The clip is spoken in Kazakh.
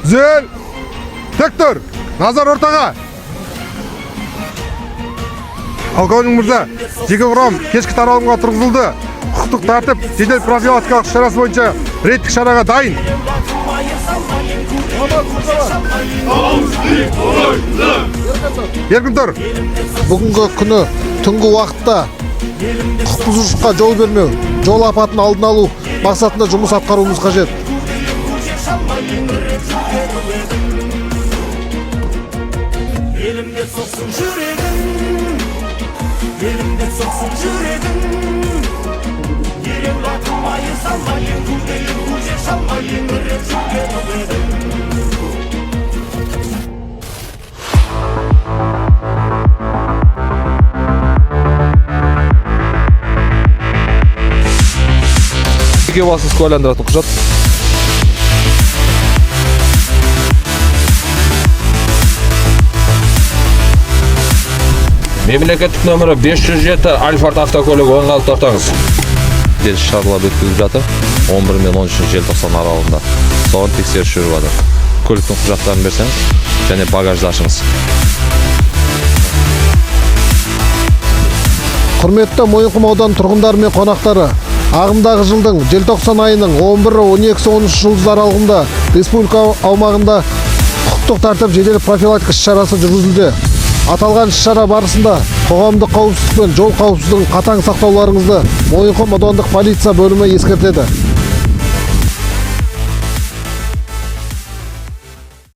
Түзел. Тек тұр. Назар ортаға. Полковник мырза, жеке құрам кешкі таралымға тұрғызылды. Құқықтық тәртіп жедел профилактикалық шарасы бойынша рейдтік шараға дайын. Еркін тұр. Бүгінгі күні түнгі уақытта құқық бұзушылыққа жол бермеу, жол апатын алдын алу мақсатында жұмыс атқаруымыз қажет. Elimde soksun yüreğim, elimde soksun yüreğim. Yerim bakmayı sanmayın, bu değil bu yaşamayın, öğretmen olayım. Жеке басыңыз куәландыратын құжат. Мемлекеттік нөмірі 507 Альфард автокөлігі оңға алып тоқтаңыз. Жедел шаралар өткізіліп жатыр. 11 мен 13 желтоқсан аралығында. Соған тексеріс жүріп жатыр. Көліктің құжаттарын берсеңіз және багажды ашыңыз. Құрметті Мойынқұм ауданы тұрғындары мен қонақтары, ағымдағы жылдың желтоқсан айының 11-12-13 жұлдыз аралығында республика аумағында құқықтық тәртіп жедел профилактика шарасы жүргізілді. Аталған шара барысында қоғамдық қауіпсіздік пен жол қауіпсіздігін қатаң сақтауларыңызды Мойынқұм аудандық полиция бөлімі ескертеді.